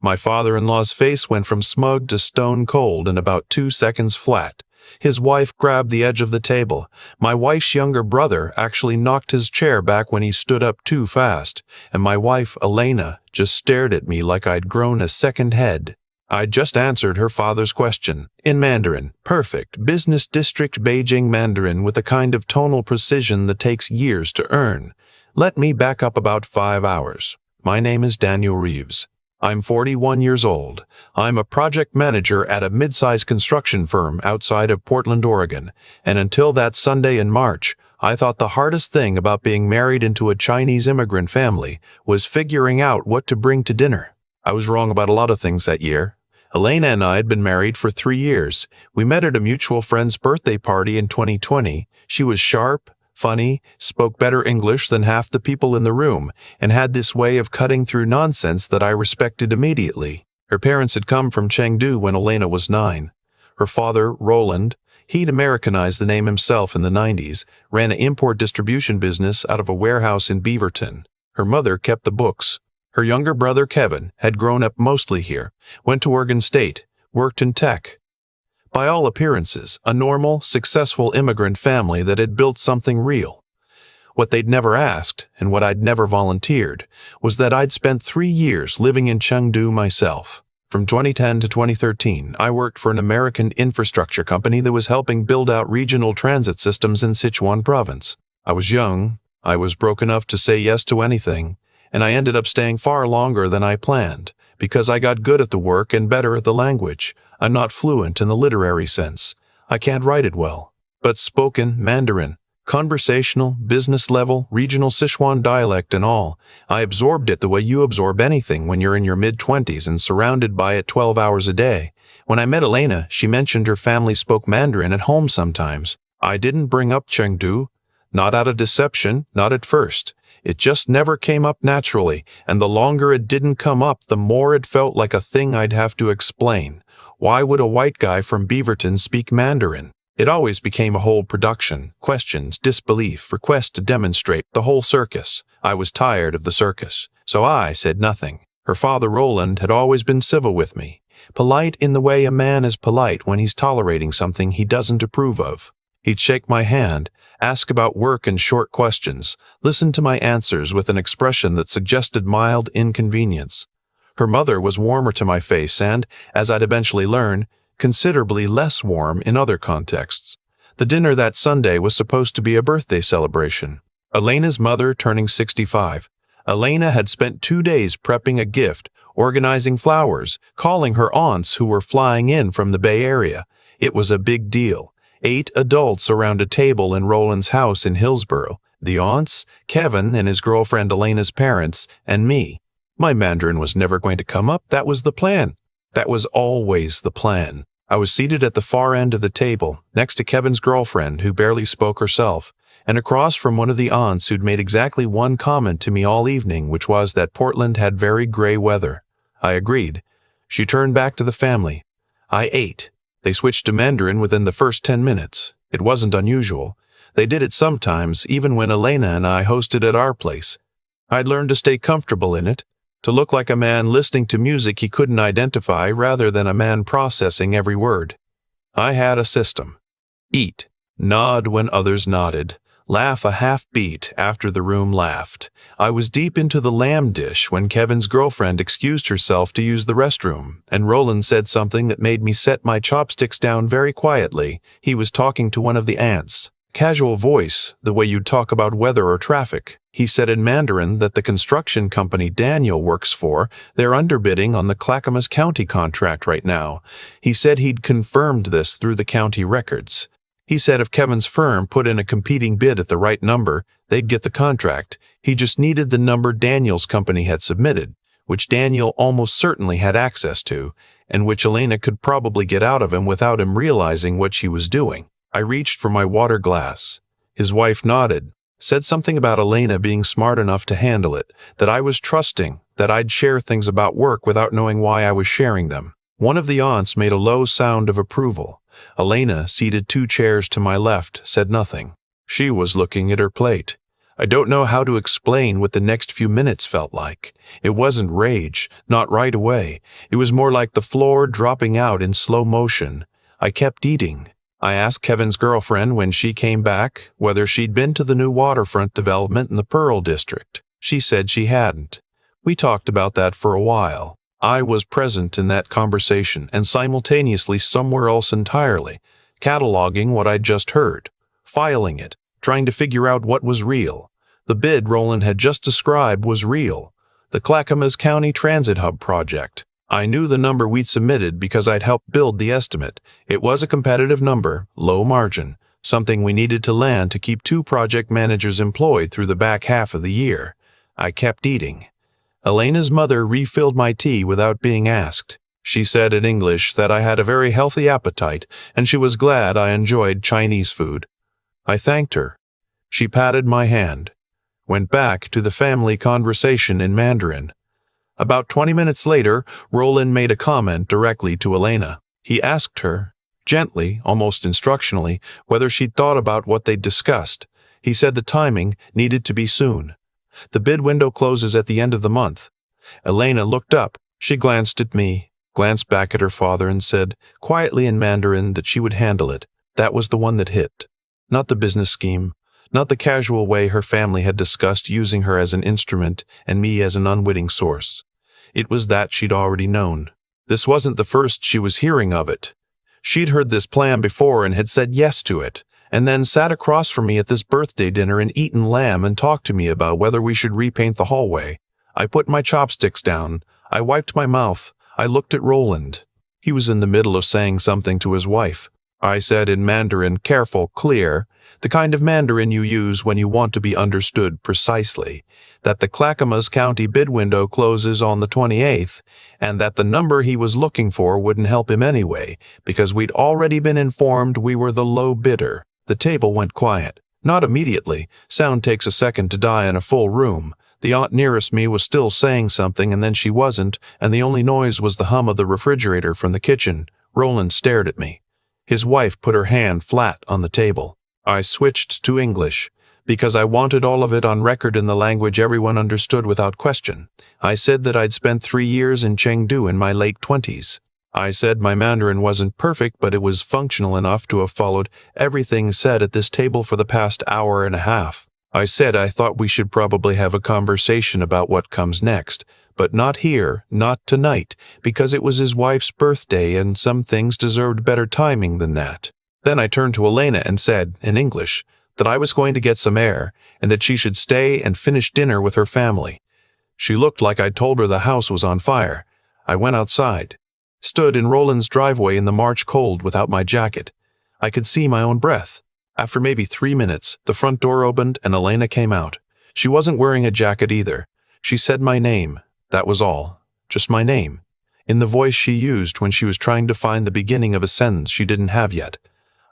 My father-in-law's face went from smug to stone cold in about 2 seconds flat. His wife grabbed the edge of the table. My wife's younger brother actually knocked his chair back when he stood up too fast, and my wife, Elena, just stared at me like I'd grown a second head. I'd just answered her father's question, in Mandarin, perfect, business district Beijing Mandarin with a kind of tonal precision that takes years to earn. Let me back up about 5 hours. My name is Daniel Reeves. I'm 41 years old. I'm a project manager at a mid-sized construction firm outside of Portland, Oregon, and until that Sunday in March, I thought the hardest thing about being married into a Chinese immigrant family was figuring out what to bring to dinner. I was wrong about a lot of things that year. Elena and I had been married for 3 years. We met at a mutual friend's birthday party in 2020. She was sharp, funny, spoke better English than half the people in the room, and had this way of cutting through nonsense that I respected immediately. Her parents had come from Cheng when Elena was 9. Her father, Roland, he'd Americanized the name himself in the 90s, ran an import distribution business out of a warehouse in Beaverton. Her mother kept the books. Her younger brother, Kevin, had grown up mostly here, went to Oregon State, worked in tech. By all appearances, a normal, successful immigrant family that had built something real. What they'd never asked, and what I'd never volunteered, was that I'd spent 3 years living in Chengdu myself. From 2010 to 2013, I worked for an American infrastructure company that was helping build out regional transit systems in Sichuan province. I was young, I was broke enough to say yes to anything, and I ended up staying far longer than I planned, because I got good at the work and better at the language. I'm not fluent in the literary sense. I can't write it well. But spoken Mandarin, conversational, business level, regional Sichuan dialect and all, I absorbed it the way you absorb anything when you're in your mid-20s and surrounded by it 12 hours a day. When I met Elena, she mentioned her family spoke Mandarin at home sometimes. I didn't bring up Chengdu, not out of deception, not at first. It just never came up naturally, and the longer it didn't come up, the more it felt like a thing I'd have to explain. Why would a white guy from Beaverton speak Mandarin? It always became a whole production, questions, disbelief, request to demonstrate, the whole circus. I was tired of the circus, so I said nothing. Her father, Roland, had always been civil with me, polite in the way a man is polite when he's tolerating something he doesn't approve of. He'd shake my hand, ask about work in short questions, listen to my answers with an expression that suggested mild inconvenience. Her mother was warmer to my face and, as I'd eventually learn, considerably less warm in other contexts. The dinner that Sunday was supposed to be a birthday celebration. Elena's mother turning 65. Elena had spent 2 days prepping a gift, organizing flowers, calling her aunts who were flying in from the Bay Area. It was a big deal. 8 adults around a table in Roland's house in Hillsborough. The aunts, Kevin and his girlfriend Elena's parents, and me. My Mandarin was never going to come up. That was the plan. That was always the plan. I was seated at the far end of the table, next to Kevin's girlfriend, who barely spoke herself, and across from one of the aunts who'd made exactly one comment to me all evening, which was that Portland had very gray weather. I agreed. She turned back to the family. I ate. They switched to Mandarin within the first 10 minutes. It wasn't unusual. They did it sometimes, even when Elena and I hosted at our place. I'd learned to stay comfortable in it, to look like a man listening to music he couldn't identify rather than a man processing every word. I had a system. Eat. Nod when others nodded. Laugh a half beat after the room laughed. I was deep into the lamb dish when Kevin's girlfriend excused herself to use the restroom, and Roland said something that made me set my chopsticks down very quietly. He was talking to one of the aunts. Casual voice, the way you'd talk about weather or traffic. He said in Mandarin that the construction company Daniel works for, they're underbidding on the Clackamas County contract right now. He said he'd confirmed this through the county records. He said if Kevin's firm put in a competing bid at the right number, they'd get the contract. He just needed the number Daniel's company had submitted, which Daniel almost certainly had access to, and which Elena could probably get out of him without him realizing what she was doing. I reached for my water glass. His wife nodded, said something about Elena being smart enough to handle it, that I was trusting, that I'd share things about work without knowing why I was sharing them. One of the aunts made a low sound of approval. Elena, seated 2 chairs to my left, said nothing. She was looking at her plate. I don't know how to explain what the next few minutes felt like. It wasn't rage, not right away. It was more like the floor dropping out in slow motion. I kept eating. I asked Kevin's girlfriend when she came back whether she'd been to the new waterfront development in the Pearl District. She said she hadn't. We talked about that for a while. I was present in that conversation and simultaneously somewhere else entirely, cataloging what I'd just heard, filing it, trying to figure out what was real. The bid Roland had just described was real. The Clackamas County Transit Hub project. I knew the number we'd submitted because I'd helped build the estimate. It was a competitive number, low margin, something we needed to land to keep 2 project managers employed through the back half of the year. I kept eating. Elena's mother refilled my tea without being asked. She said in English that I had a very healthy appetite and she was glad I enjoyed Chinese food. I thanked her. She patted my hand. Went back to the family conversation in Mandarin. About 20 minutes later, Roland made a comment directly to Elena. He asked her, gently, almost instructionally, whether she'd thought about what they'd discussed. He said the timing needed to be soon. The bid window closes at the end of the month. Elena looked up. She glanced at me, glanced back at her father, and said, quietly in Mandarin, that she would handle it. That was the one that hit. Not the business scheme, not the casual way her family had discussed using her as an instrument and me as an unwitting source. It was that she'd already known. This wasn't the first she was hearing of it. She'd heard this plan before and had said yes to it, and then sat across from me at this birthday dinner and eaten lamb and talked to me about whether we should repaint the hallway. I put my chopsticks down. I wiped my mouth. I looked at Roland. He was in the middle of saying something to his wife. I said in Mandarin, careful, clear, the kind of Mandarin you use when you want to be understood precisely, that the Clackamas County bid window closes on the 28th, and that the number he was looking for wouldn't help him anyway, because we'd already been informed we were the low bidder. The table went quiet. Not immediately. Sound takes a second to die in a full room. The aunt nearest me was still saying something, and then she wasn't, and the only noise was the hum of the refrigerator from the kitchen. Roland stared at me. His wife put her hand flat on the table. I switched to English, because I wanted all of it on record in the language everyone understood without question. I said that I'd spent 3 years in Chengdu in my late 20s. I said my Mandarin wasn't perfect, but it was functional enough to have followed everything said at this table for the past hour and a half. I said I thought we should probably have a conversation about what comes next, but not here, not tonight, because it was his wife's birthday and some things deserved better timing than that. Then I turned to Elena and said, in English, that I was going to get some air and that she should stay and finish dinner with her family. She looked like I'd told her the house was on fire. I went outside. Stood in Roland's driveway in the March cold without my jacket. I could see my own breath. After maybe 3 minutes, the front door opened and Elena came out. She wasn't wearing a jacket either. She said my name. That was all. Just my name. In the voice she used when she was trying to find the beginning of a sentence she didn't have yet.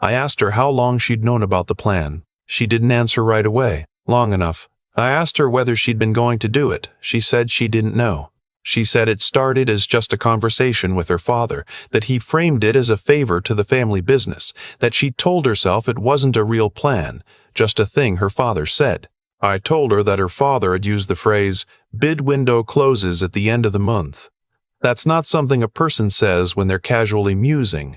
I asked her how long she'd known about the plan. She didn't answer right away. Long enough. I asked her whether she'd been going to do it. She said she didn't know. She said it started as just a conversation with her father, that he framed it as a favor to the family business, that she told herself it wasn't a real plan, just a thing her father said. I told her that her father had used the phrase, bid window closes at the end of the month. That's not something a person says when they're casually musing.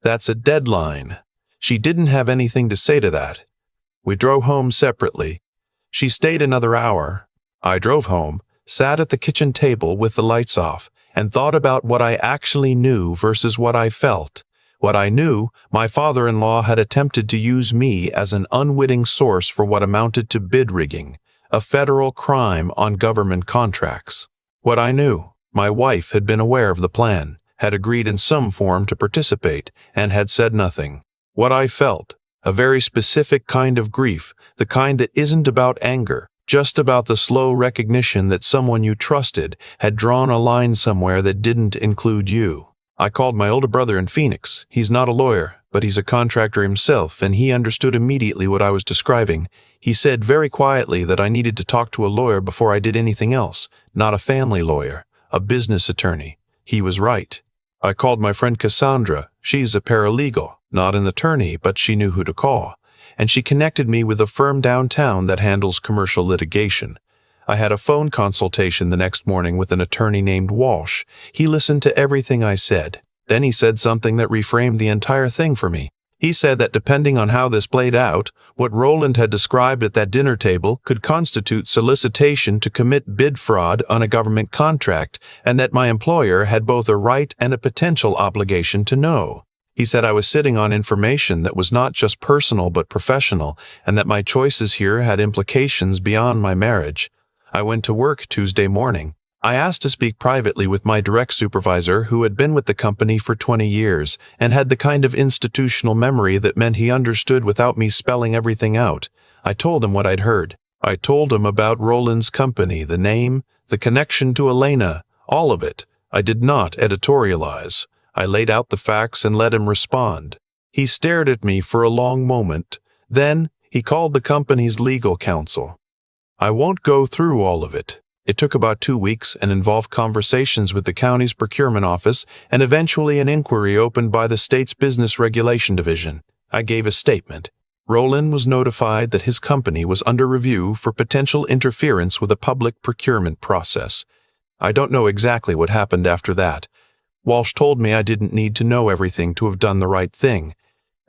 That's a deadline. She didn't have anything to say to that. We drove home separately. She stayed another hour. I drove home, sat at the kitchen table with the lights off, and thought about what I actually knew versus what I felt. What I knew, my father-in-law had attempted to use me as an unwitting source for what amounted to bid rigging, a federal crime on government contracts. What I knew, my wife had been aware of the plan, had agreed in some form to participate, and had said nothing. What I felt, a very specific kind of grief, the kind that isn't about anger, just about the slow recognition that someone you trusted had drawn a line somewhere that didn't include you. I called my older brother in Phoenix. He's not a lawyer, but he's a contractor himself, and he understood immediately what I was describing. He said very quietly that I needed to talk to a lawyer before I did anything else, not a family lawyer, a business attorney. He was right. I called my friend Cassandra. She's a paralegal, not an attorney, but she knew who to call. and she connected me with a firm downtown that handles commercial litigation. I had a phone consultation the next morning with an attorney named Walsh. He listened to everything I said. Then he said something that reframed the entire thing for me. He said that depending on how this played out, what Roland had described at that dinner table could constitute solicitation to commit bid fraud on a government contract, and that my employer had both a right and a potential obligation to know. He said I was sitting on information that was not just personal but professional, and that my choices here had implications beyond my marriage. I went to work Tuesday morning. I asked to speak privately with my direct supervisor, who had been with the company for 20 years and had the kind of institutional memory that meant he understood without me spelling everything out. I told him what I'd heard. I told him about Roland's company, the name, the connection to Elena, all of it. I did not editorialize. I laid out the facts and let him respond. He stared at me for a long moment. Then he called the company's legal counsel. I won't go through all of it. It took about 2 weeks and involved conversations with the county's procurement office and eventually an inquiry opened by the state's business regulation division. I gave a statement. Roland was notified that his company was under review for potential interference with a public procurement process. I don't know exactly what happened after that. Walsh told me I didn't need to know everything to have done the right thing.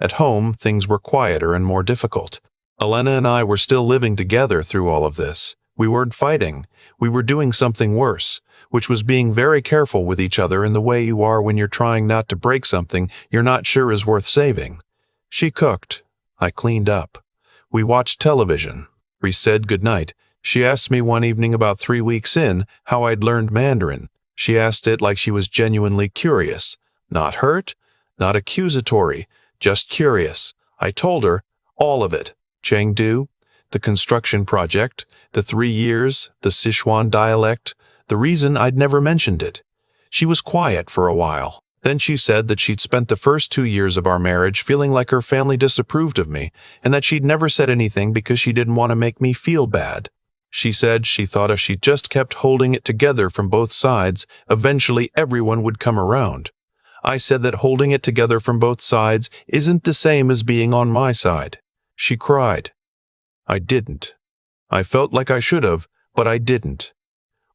At home, things were quieter and more difficult. Elena and I were still living together through all of this. We weren't fighting. We were doing something worse, which was being very careful with each other in the way you are when you're trying not to break something you're not sure is worth saving. She cooked. I cleaned up. We watched television. We said goodnight. She asked me one evening about 3 weeks in how I'd learned Mandarin. She asked it like she was genuinely curious. Not hurt, not accusatory, just curious. I told her all of it. Cheng, the construction project, the 3 years, the Sichuan dialect, the reason I'd never mentioned it. She was quiet for a while. Then she said that she'd spent the first 2 years of our marriage feeling like her family disapproved of me, and that she'd never said anything because she didn't want to make me feel bad. She said she thought if she just kept holding it together from both sides, eventually everyone would come around. I said that holding it together from both sides isn't the same as being on my side. She cried. I didn't. I felt like I should have, but I didn't.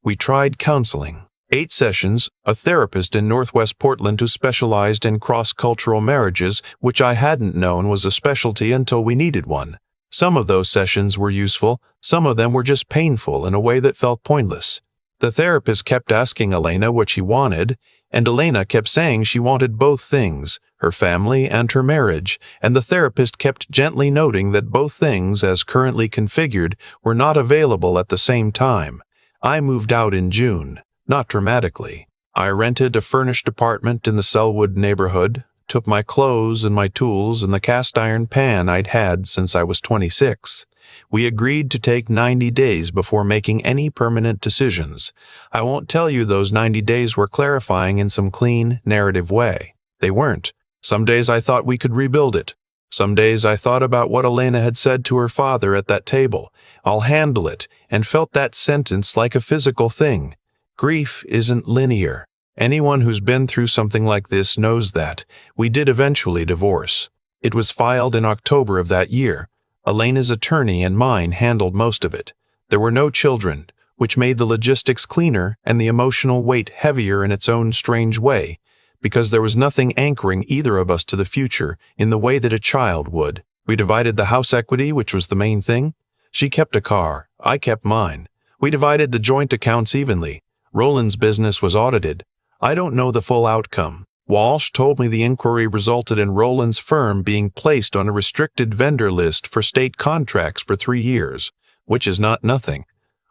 We tried counseling. 8 sessions, a therapist in Northwest Portland who specialized in cross-cultural marriages, which I hadn't known was a specialty until we needed one. Some of those sessions were useful, some of them were just painful in a way that felt pointless. The therapist kept asking Elena what she wanted, and Elena kept saying she wanted both things, her family and her marriage, and the therapist kept gently noting that both things, as currently configured, were not available at the same time. I moved out in June, not dramatically. I rented a furnished apartment in the Selwood neighborhood, took my clothes and my tools and the cast iron pan I'd had since I was 26. We agreed to take 90 days before making any permanent decisions. I won't tell you those 90 days were clarifying in some clean, narrative way. They weren't. Some days I thought we could rebuild it. Some days I thought about what Elena had said to her father at that table. I'll handle it, and felt that sentence like a physical thing. Grief isn't linear. Anyone who's been through something like this knows that. We did eventually divorce. It was filed in October of that year. Elena's attorney and mine handled most of it. There were no children, which made the logistics cleaner and the emotional weight heavier in its own strange way, because there was nothing anchoring either of us to the future in the way that a child would. We divided the house equity, which was the main thing. She kept a car. I kept mine. We divided the joint accounts evenly. Roland's business was audited. I don't know the full outcome. Walsh told me the inquiry resulted in Roland's firm being placed on a restricted vendor list for state contracts for 3 years, which is not nothing.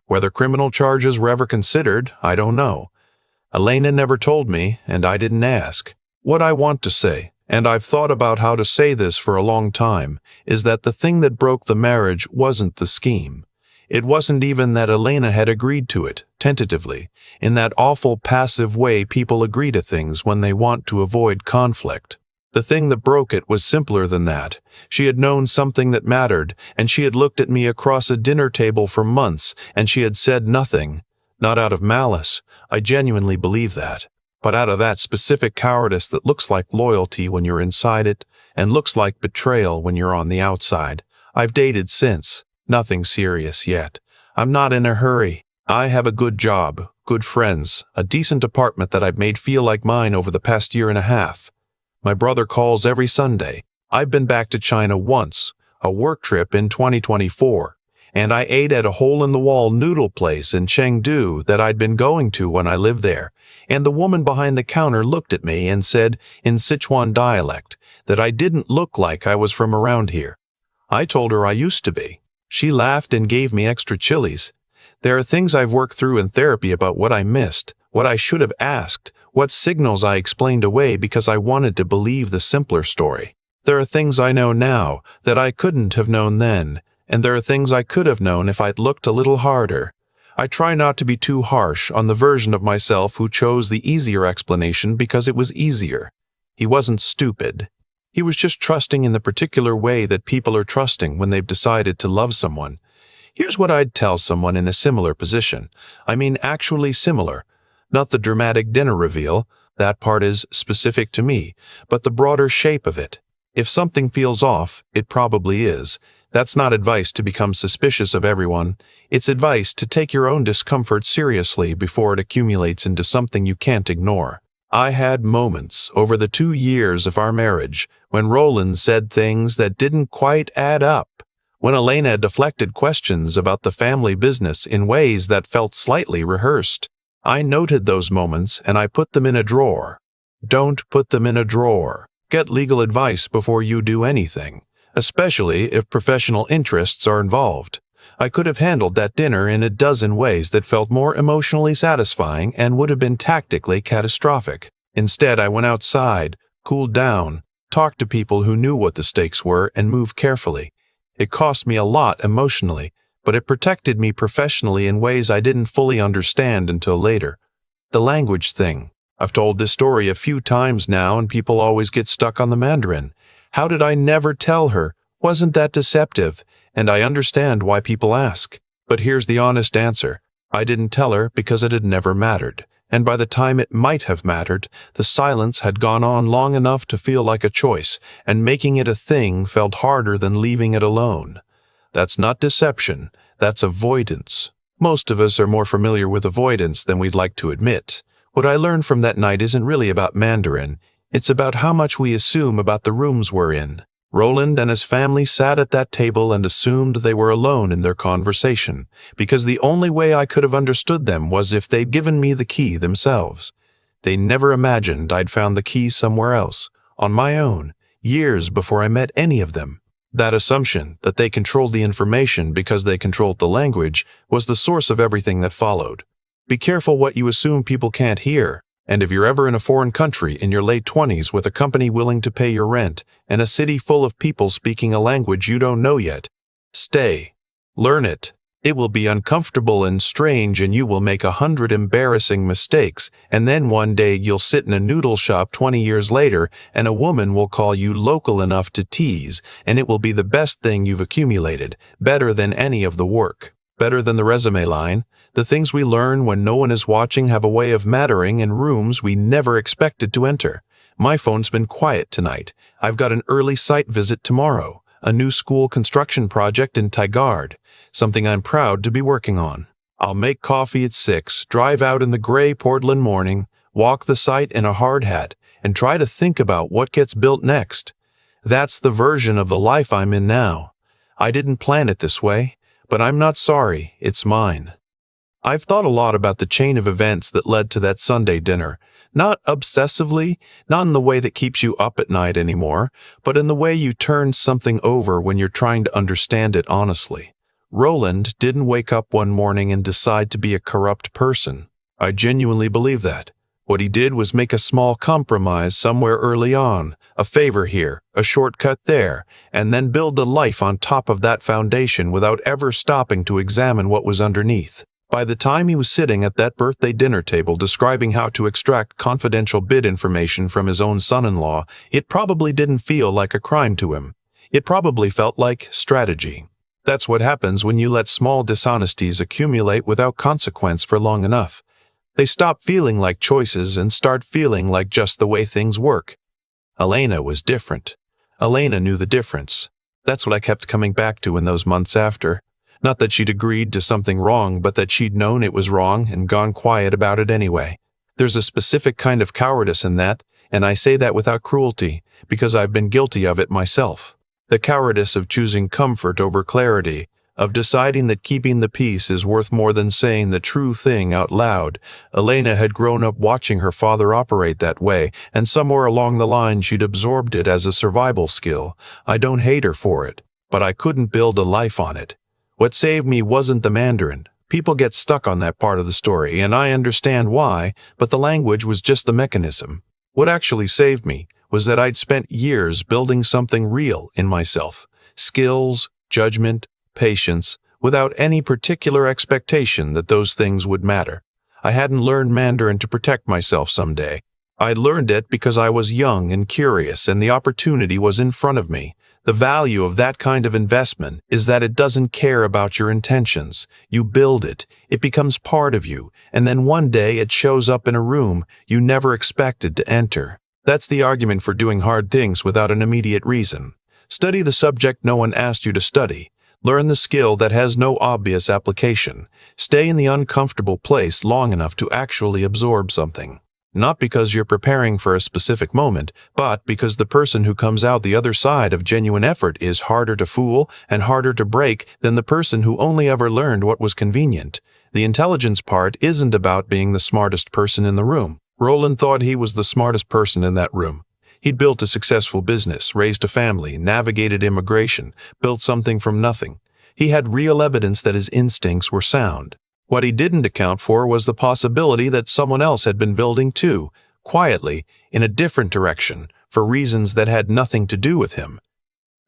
Whether criminal charges were ever considered, I don't know. Elena never told me, and I didn't ask. What I want to say, and I've thought about how to say this for a long time, is that the thing that broke the marriage wasn't the scheme. It wasn't even that Elena had agreed to it, tentatively, in that awful passive way people agree to things when they want to avoid conflict. The thing that broke it was simpler than that. She had known something that mattered, and she had looked at me across a dinner table for months, and she had said nothing. Not out of malice, I genuinely believe that, but out of that specific cowardice that looks like loyalty when you're inside it, and looks like betrayal when you're on the outside. I've dated since. Nothing serious yet. I'm not in a hurry. I have a good job, good friends, a decent apartment that I've made feel like mine over the past year and a half. My brother calls every Sunday. I've been back to China once, a work trip in 2024, and I ate at a hole-in-the-wall noodle place in Chengdu that I'd been going to when I lived there, and the woman behind the counter looked at me and said, in Sichuan dialect, that I didn't look like I was from around here. I told her I used to be. She laughed and gave me extra chilies. There are things I've worked through in therapy about what I missed, what I should have asked, what signals I explained away because I wanted to believe the simpler story. There are things I know now that I couldn't have known then, and there are things I could have known if I'd looked a little harder. I try not to be too harsh on the version of myself who chose the easier explanation because it was easier. He wasn't stupid. He was just trusting in the particular way that people are trusting when they've decided to love someone. Here's what I'd tell someone in a similar position. I mean actually similar. Not the dramatic dinner reveal, that part is specific to me, but the broader shape of it. If something feels off, it probably is. That's not advice to become suspicious of everyone. It's advice to take your own discomfort seriously before it accumulates into something you can't ignore. I had moments over the 2 years of our marriage when Roland said things that didn't quite add up, when Elena deflected questions about the family business in ways that felt slightly rehearsed. I noted those moments and I put them in a drawer. Don't put them in a drawer. Get legal advice before you do anything, especially if professional interests are involved. I could have handled that dinner in a dozen ways that felt more emotionally satisfying and would have been tactically catastrophic. Instead, I went outside, cooled down, talked to people who knew what the stakes were, and moved carefully. It cost me a lot emotionally, but it protected me professionally in ways I didn't fully understand until later. The language thing. I've told this story a few times now and people always get stuck on the Mandarin. How did I never tell her? Wasn't that deceptive? And I understand why people ask. But here's the honest answer. I didn't tell her because it had never mattered. And by the time it might have mattered, the silence had gone on long enough to feel like a choice, and making it a thing felt harder than leaving it alone. That's not deception, that's avoidance. Most of us are more familiar with avoidance than we'd like to admit. What I learned from that night isn't really about Mandarin, it's about how much we assume about the rooms we're in. Roland and his family sat at that table and assumed they were alone in their conversation, because the only way I could have understood them was if they'd given me the key themselves. They never imagined I'd found the key somewhere else, on my own, years before I met any of them. That assumption, that they controlled the information because they controlled the language, was the source of everything that followed. Be careful what you assume people can't hear. And if you're ever in a foreign country in your late 20s with a company willing to pay your rent and a city full of people speaking a language you don't know yet, stay. Learn it. It will be uncomfortable and strange and you will make 100 embarrassing mistakes, and then one day you'll sit in a noodle shop 20 years later and a woman will call you local enough to tease, and it will be the best thing you've accumulated, better than any of the work. Better than the resume line. The things we learn when no one is watching have a way of mattering in rooms we never expected to enter. My phone's been quiet tonight. I've got an early site visit tomorrow, a new school construction project in Tigard, something I'm proud to be working on. I'll make coffee at 6, drive out in the gray Portland morning, walk the site in a hard hat, and try to think about what gets built next. That's the version of the life I'm in now. I didn't plan it this way, but I'm not sorry, it's mine. I've thought a lot about the chain of events that led to that Sunday dinner, not obsessively, not in the way that keeps you up at night anymore, but in the way you turn something over when you're trying to understand it honestly. Roland didn't wake up one morning and decide to be a corrupt person. I genuinely believe that. What he did was make a small compromise somewhere early on, a favor here, a shortcut there, and then build a life on top of that foundation without ever stopping to examine what was underneath. By the time he was sitting at that birthday dinner table describing how to extract confidential bid information from his own son-in-law, it probably didn't feel like a crime to him. It probably felt like strategy. That's what happens when you let small dishonesties accumulate without consequence for long enough. They stop feeling like choices and start feeling like just the way things work. Elena was different. Elena knew the difference. That's what I kept coming back to in those months after. Not that she'd agreed to something wrong, but that she'd known it was wrong and gone quiet about it anyway. There's a specific kind of cowardice in that, and I say that without cruelty, because I've been guilty of it myself. The cowardice of choosing comfort over clarity, of deciding that keeping the peace is worth more than saying the true thing out loud. Elena had grown up watching her father operate that way, and somewhere along the line she'd absorbed it as a survival skill. I don't hate her for it, but I couldn't build a life on it. What saved me wasn't the Mandarin. People get stuck on that part of the story, and I understand why, but the language was just the mechanism. What actually saved me was that I'd spent years building something real in myself. Skills, judgment, patience, without any particular expectation that those things would matter. I hadn't learned Mandarin to protect myself someday. I learned it because I was young and curious, and the opportunity was in front of me. The value of that kind of investment is that it doesn't care about your intentions. You build it, it becomes part of you, and then one day it shows up in a room you never expected to enter. That's the argument for doing hard things without an immediate reason. Study the subject no one asked you to study. Learn the skill that has no obvious application. Stay in the uncomfortable place long enough to actually absorb something. Not because you're preparing for a specific moment, but because the person who comes out the other side of genuine effort is harder to fool and harder to break than the person who only ever learned what was convenient. The intelligence part isn't about being the smartest person in the room. Roland thought he was the smartest person in that room. He'd built a successful business, raised a family, navigated immigration, built something from nothing. He had real evidence that his instincts were sound. What he didn't account for was the possibility that someone else had been building too, quietly, in a different direction, for reasons that had nothing to do with him.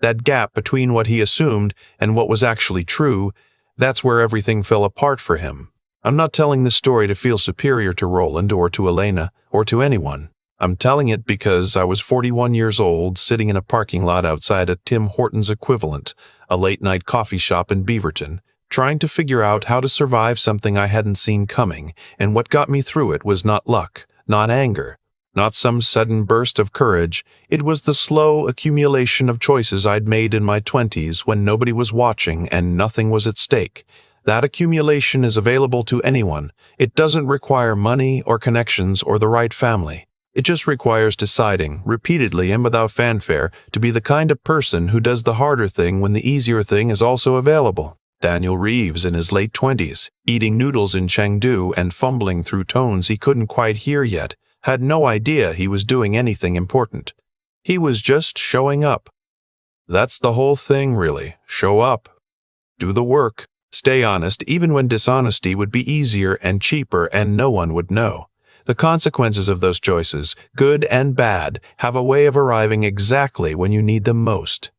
That gap between what he assumed and what was actually true, that's where everything fell apart for him. I'm not telling this story to feel superior to Roland or to Elena or to anyone. I'm telling it because I was 41 years old, sitting in a parking lot outside a Tim Hortons equivalent, a late-night coffee shop in Beaverton, trying to figure out how to survive something I hadn't seen coming, and what got me through it was not luck, not anger, not some sudden burst of courage. It was the slow accumulation of choices I'd made in my 20s when nobody was watching and nothing was at stake. That accumulation is available to anyone. It doesn't require money or connections or the right family. It just requires deciding, repeatedly and without fanfare, to be the kind of person who does the harder thing when the easier thing is also available. Daniel Reeves, in his late 20s, eating noodles in Chengdu and fumbling through tones he couldn't quite hear yet, had no idea he was doing anything important. He was just showing up. That's the whole thing, really. Show up. Do the work. Stay honest, even when dishonesty would be easier and cheaper and no one would know. The consequences of those choices, good and bad, have a way of arriving exactly when you need them most.